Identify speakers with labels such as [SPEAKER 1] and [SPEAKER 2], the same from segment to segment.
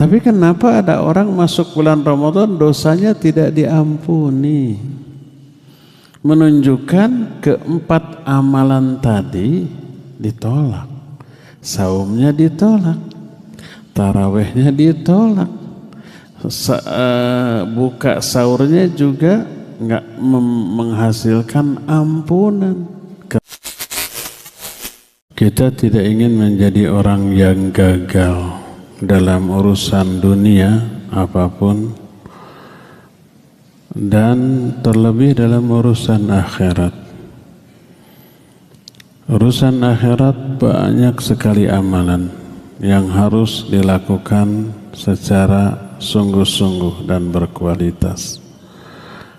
[SPEAKER 1] Tapi kenapa ada orang masuk bulan Ramadan dosanya tidak diampuni? Menunjukkan keempat amalan tadi ditolak. Saumnya ditolak, tarawehnya ditolak, buka sahurnya juga nggak menghasilkan ampunan. Kita tidak ingin menjadi orang yang gagal dalam urusan dunia apapun, dan terlebih dalam urusan akhirat. Urusan akhirat banyak sekali amalan yang harus dilakukan secara sungguh-sungguh dan berkualitas.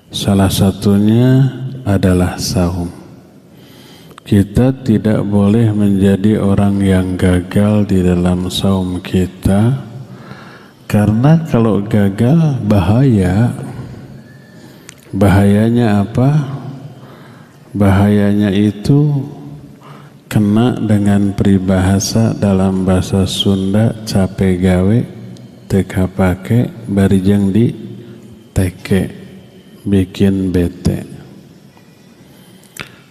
[SPEAKER 1] Salah satunya adalah saum. Kita tidak boleh menjadi orang yang gagal di dalam saum kita, karena kalau gagal bahaya. Bahayanya apa? Bahayanya itu kena dengan peribahasa dalam bahasa Sunda, capek gawe teka pake barijeng di teke, bikin bete.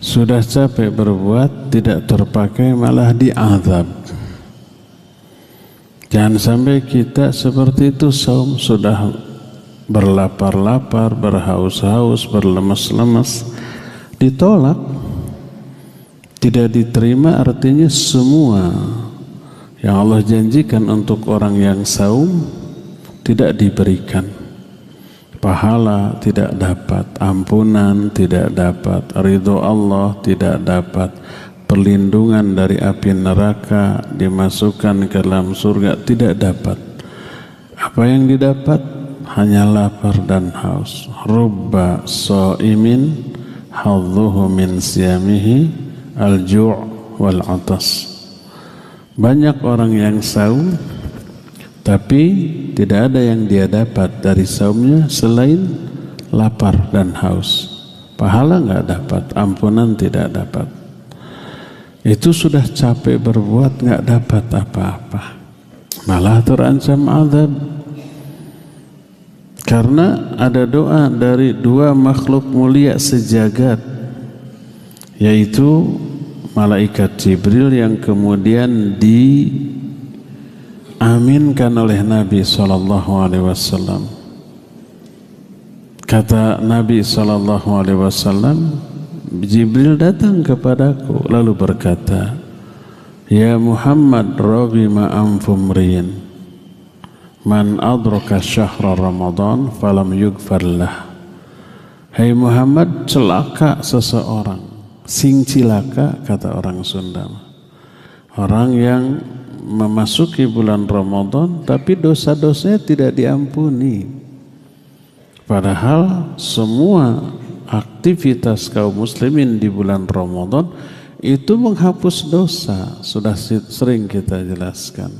[SPEAKER 1] Sudah capek berbuat, tidak terpakai, malah diazab. Jangan sampai kita seperti itu. Saum sudah berlapar-lapar, berhaus-haus, berlemes-lemes, ditolak, tidak diterima. Artinya semua yang Allah janjikan untuk orang yang saum tidak diberikan. Pahala tidak dapat, ampunan tidak dapat, ridho Allah tidak dapat, perlindungan dari api neraka, dimasukkan ke dalam surga tidak dapat. Apa yang didapat? Hanya lapar dan haus. Rubba shaimin hadzuhu min siyamihi al-ju' wal 'atas. Banyak orang yang saum tapi tidak ada yang dia dapat dari saumnya selain lapar dan haus. Pahala nggak dapat, ampunan tidak dapat. Itu sudah capek berbuat, nggak dapat apa-apa, malah terancam azab. Karena ada doa dari dua makhluk mulia sejagat, yaitu malaikat Jibril yang kemudian diaminkan oleh Nabi SAW. Kata Nabi SAW, Jibril datang kepadaku lalu berkata, "Ya Muhammad, raghima anfumrin, man adraka syahra Ramadan falam yughfar lah." Hai Muhammad, celaka seseorang. Sing cilaka kata orang Sunda, orang yang memasuki bulan Ramadan tapi dosa-dosanya tidak diampuni. Padahal semua aktivitas kaum muslimin di bulan Ramadan itu menghapus dosa. Sudah sering kita jelaskan.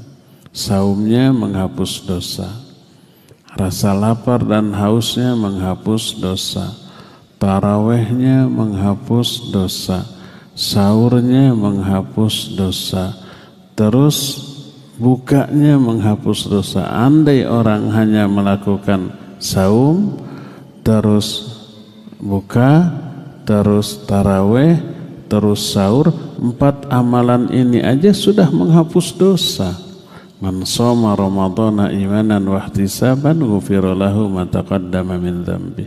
[SPEAKER 1] Saumnya menghapus dosa, rasa lapar dan hausnya menghapus dosa, tarawehnya menghapus dosa, sahurnya menghapus dosa, terus bukanya menghapus dosa. Andai orang hanya melakukan saum, terus buka, terus taraweh, terus sahur, 4 amalan ini aja sudah menghapus dosa. Man shoma ramadhana imanan wa ihtisaban ghufira lahu ma taqaddama min dhanbi.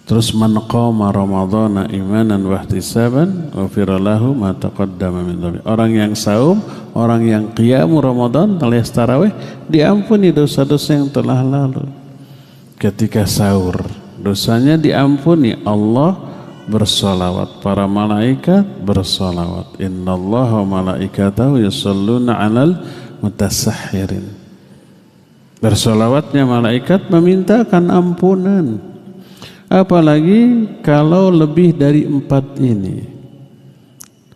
[SPEAKER 1] Terus man qama ramadhana imanan wa ihtisaban ghufira lahu ma taqaddama min dhanbi. Orang yang saum, orang yang qiyamul Ramadan alias tarawih, diampuni dosa-dosa yang telah lalu. Ketika sahur, dosanya diampuni, Allah bersolawat, para malaikat bersolawat. Innallaha wa malaikatahu yusholluna 'alal mutasahhirin. Bersolawatnya malaikat memintakan ampunan. Apalagi kalau lebih dari 4 ini.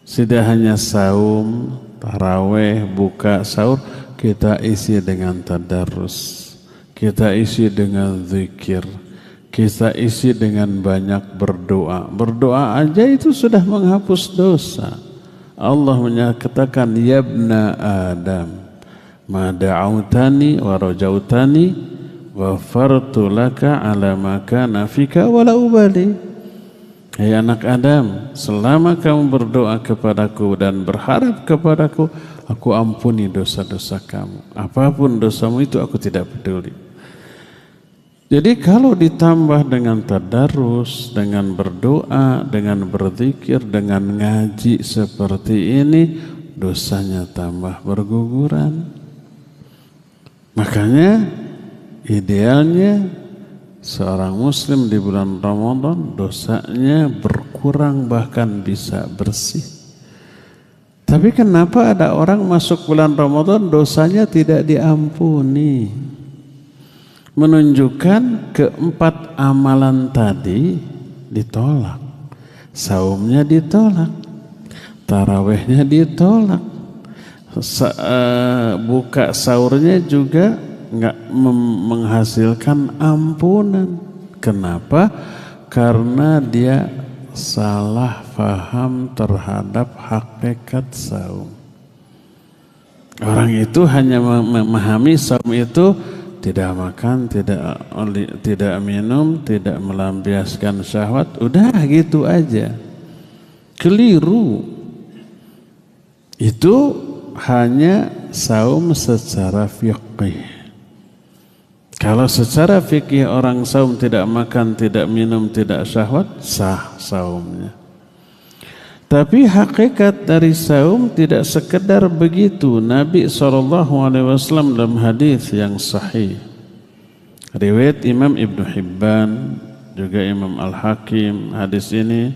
[SPEAKER 1] Tidak hanya saum, taraweh, buka, sahur, kita isi dengan tadarrus, kita isi dengan zikir, kita isi dengan banyak berdoa. Berdoa aja itu sudah menghapus dosa. Allah menyatakan, ya ibna Adam, ma da'autani wa rajautani ghafartu laka ala ma kana fika wala ubali. Hai anak Adam, selama kamu berdoa kepadaku dan berharap kepadaku, aku ampuni dosa-dosa kamu. Apapun dosamu itu aku tidak peduli. Jadi kalau ditambah dengan tadarus, dengan berdoa, dengan berzikir, dengan ngaji seperti ini, dosanya tambah berguguran. Makanya idealnya seorang muslim di bulan Ramadan dosanya berkurang bahkan bisa bersih. Tapi kenapa ada orang masuk bulan Ramadan dosanya tidak diampuni? Menunjukkan keempat amalan tadi ditolak. Saumnya ditolak, tarawehnya ditolak, buka sahurnya juga nggak menghasilkan ampunan. Kenapa? Karena dia salah paham terhadap hakikat saum. Orang itu hanya memahami saum itu tidak makan, tidak minum, tidak melampiaskan syahwat, udah gitu aja. Keliru. Itu hanya saum secara fiqih. Kalau secara fikih orang saum tidak makan, tidak minum, tidak syahwat, sah saumnya. Tapi hakikat dari saum tidak sekedar begitu. Nabi SAW dalam hadis yang sahih, riwayat Imam Ibnu Hibban, juga Imam Al-Hakim, hadis ini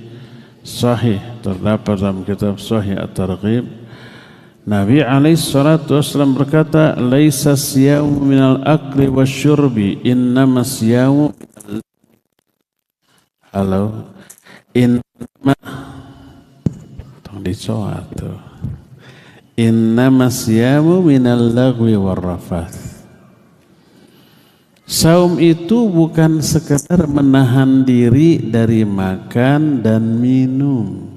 [SPEAKER 1] sahih, terdapat dalam kitab Sahih At-Targhib. Nabi SAW berkata, laisa siyamu minal akli wasyurbi, innama siyamu innama siyamu minal lagwi warrafath. Saum itu bukan sekedar menahan diri dari makan dan minum,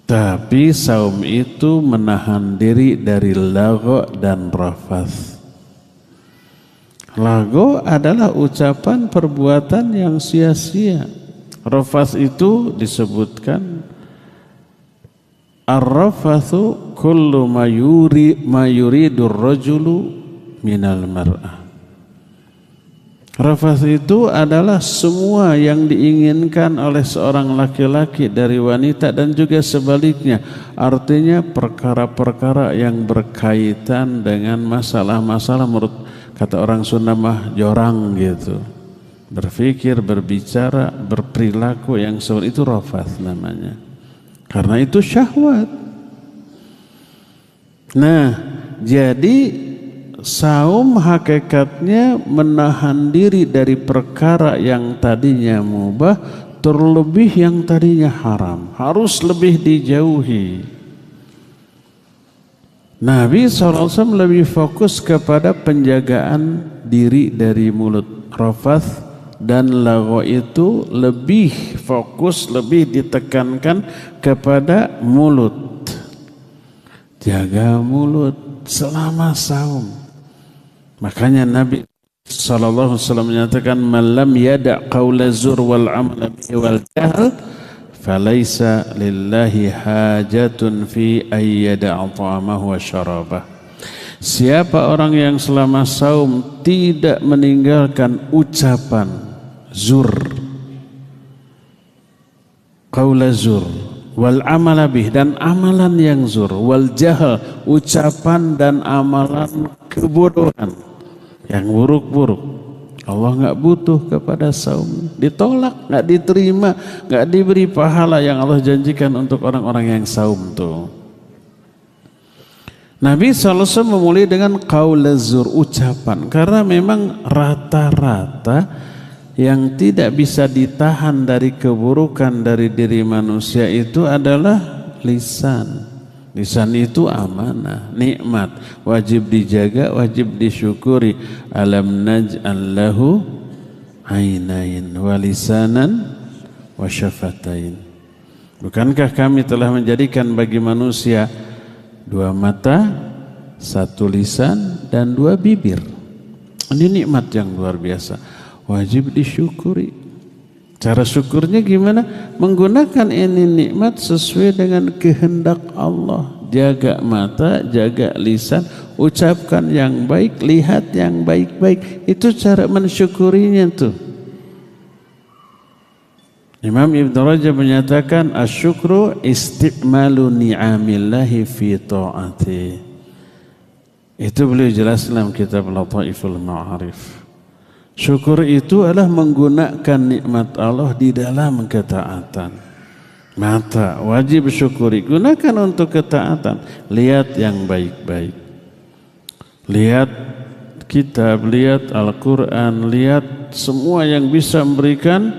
[SPEAKER 1] tapi saum itu menahan diri dari lago dan rafath. Lago adalah ucapan perbuatan yang sia-sia. Rafath itu disebutkan ar-rafathu kullu ma yuridur rajulu minal mar'ah. Rafath itu adalah semua yang diinginkan oleh seorang laki-laki dari wanita dan juga sebaliknya. Artinya perkara-perkara yang berkaitan dengan masalah-masalah menurut kata orang Sunda mah jorang gitu. Berpikir, berbicara, berperilaku yang seperti itu rafath namanya. Karena itu syahwat. Nah, jadi saum hakikatnya menahan diri dari perkara yang tadinya mubah, terlebih yang tadinya haram, harus lebih dijauhi. Nabi SAW lebih fokus kepada penjagaan diri dari mulut. Rafath dan lagho itu lebih fokus, lebih ditekankan kepada mulut. Jaga mulut selama saum. Makanya Nabi SAW menyatakan, man lam yada' qawla zur wal amala bihi wal jahl falaysa lillahi hajatun fi ayyada'a ta'amahu wa syarabah. Siapa orang yang selama saum tidak meninggalkan ucapan zur, qawla zur, wal amala bih, dan amalan yang zur, wal jahl, ucapan dan amalan kebodohan yang buruk-buruk, Allah nggak butuh kepada saum, ditolak, nggak diterima, nggak diberi pahala yang Allah janjikan untuk orang-orang yang saum tuh. Nabi SAW memulai dengan qaul zur, ucapan, karena memang rata-rata yang tidak bisa ditahan dari keburukan dari diri manusia itu adalah lisan. Lisan itu amanah, nikmat, wajib dijaga, wajib disyukuri. Alam naj'al lahu ainain wa lisanan wa syafatain. Bukankah kami telah menjadikan bagi manusia dua mata, satu lisan, dan 2 bibir. Ini nikmat yang luar biasa, wajib disyukuri. Cara syukurnya gimana? Menggunakan ini nikmat sesuai dengan kehendak Allah. Jaga mata, jaga lisan, ucapkan yang baik, lihat yang baik-baik. Itu cara mensyukurinya tuh. Imam Ibn Rajab menyatakan asyukru istiqmalu ni'amillahi fi ta'ati. Itu beliau jelaskan dalam kitab Lataiful Ma'arif. Syukur itu adalah menggunakan nikmat Allah di dalam ketaatan. Mata wajib syukuri, gunakan untuk ketaatan. Lihat yang baik-baik. Lihat kitab, lihat Al-Quran, lihat semua yang bisa memberikan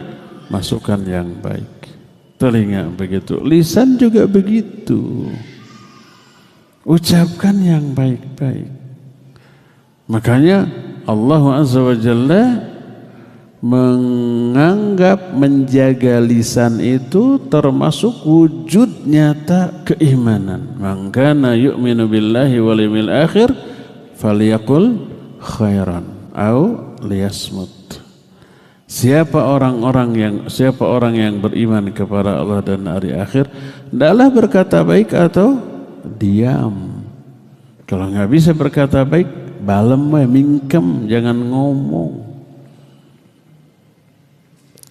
[SPEAKER 1] masukan yang baik. Telinga begitu, lisan juga begitu. Ucapkan yang baik-baik. Makanya Allah Azza wa Jalla menganggap menjaga lisan itu termasuk wujud nyata keimanan. Man kana yu'minu billahi wal yawmil akhir falyaqul khairan au liyasmut. Siapa orang yang beriman kepada Allah dan hari akhir, hendaklah berkata baik atau diam. Kalau nggak bisa berkata baik, balem mingkem, jangan ngomong.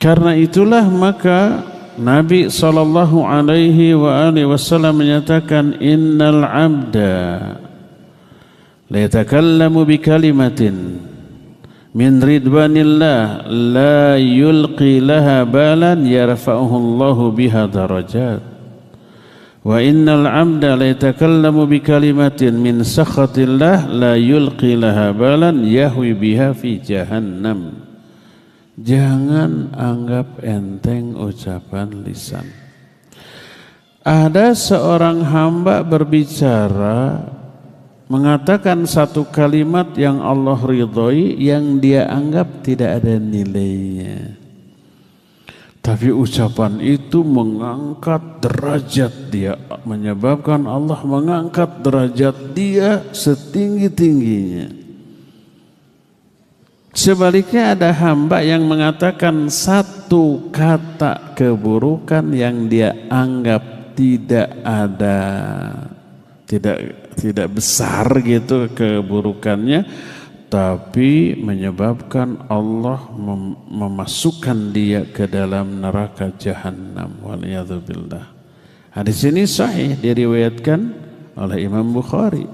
[SPEAKER 1] Karena itulah maka Nabi sallallahu alaihi wasallam menyatakan innal abda la yatakallamu bi kalimatin min ridwanillah la yulqi laha balan yarfa'uhu Allahu biha darajat. Wa innal 'abda la yatakallamu bi kalimatin min sakhatillah la yulqi laha balan yahwi biha fi jahannam. Jangan anggap enteng ucapan lisan. Ada seorang hamba berbicara, mengatakan satu kalimat yang Allah ridhoi, yang dia anggap tidak ada nilainya. Tapi ucapan itu mengangkat derajat dia, menyebabkan Allah mengangkat derajat dia setinggi-tingginya. Sebaliknya ada hamba yang mengatakan satu kata keburukan yang dia anggap tidak ada, tidak besar gitu keburukannya, tapi menyebabkan Allah memasukkan dia ke dalam neraka jahanam. Waliyadzubillah. Hadis ini sahih, diriwayatkan oleh Imam Bukhari.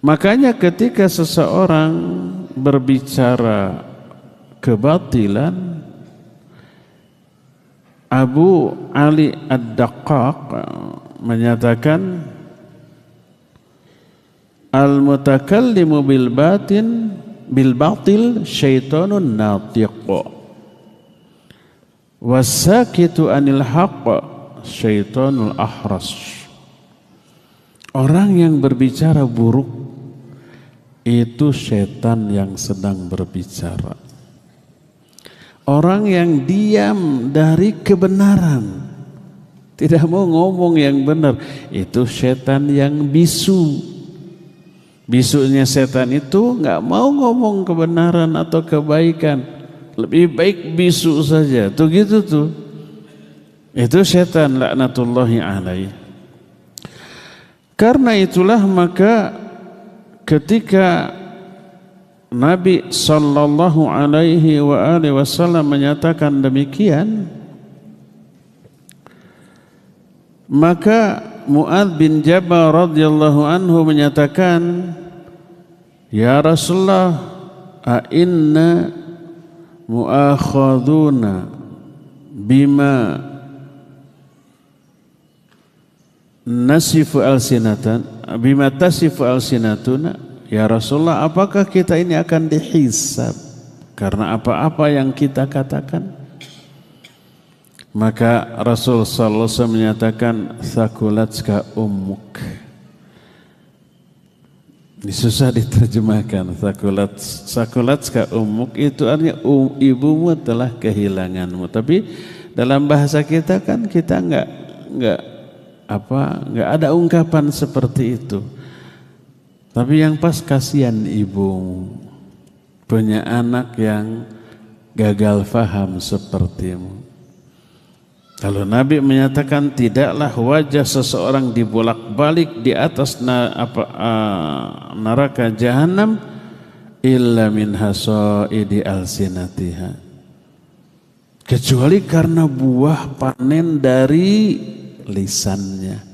[SPEAKER 1] Makanya ketika seseorang berbicara kebatilan, Abu Ali Ad-Daqqaq menyatakan al-mutakallimu bil batil syaitanun natiq was-sakitu anil haqq syaitanul ahras. Orang yang berbicara buruk itu setan yang sedang berbicara. Orang yang diam dari kebenaran, tidak mau ngomong yang benar, itu setan yang bisu. Bisunya setan itu nggak mau ngomong kebenaran atau kebaikan, lebih baik bisu saja. Tuh gitu tuh. Itu setan laknatullahi alaih. Karena itulah maka ketika Nabi sallallahu alaihi wasallam menyatakan demikian, maka Mu'adz bin Jabal radhiyallahu anhu menyatakan, ya Rasulullah, a inna mu'akhaduna bima nasifu alsinatan bima tasifu alsinatuna. Ya Rasulullah, apakah kita ini akan dihisab karena apa-apa yang kita katakan? Maka Rasul sallallahu alaihi wasallam menyatakan, thaqulatska ummuk. Ini susah diterjemahkan. Thaqulatska ummuk itu artinya ibumu telah kehilanganmu. Tapi dalam bahasa kita kan kita enggak ada ungkapan seperti itu. Tapi yang pas kasihan ibu punya anak yang gagal faham sepertimu. Kalau Nabi menyatakan tidaklah wajah seseorang dibolak-balik di atas neraka jahanam illa min hasaidi alsinatiha, kecuali karena buah panen dari lisannya.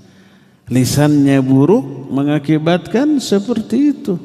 [SPEAKER 1] Lisannya buruk mengakibatkan seperti itu.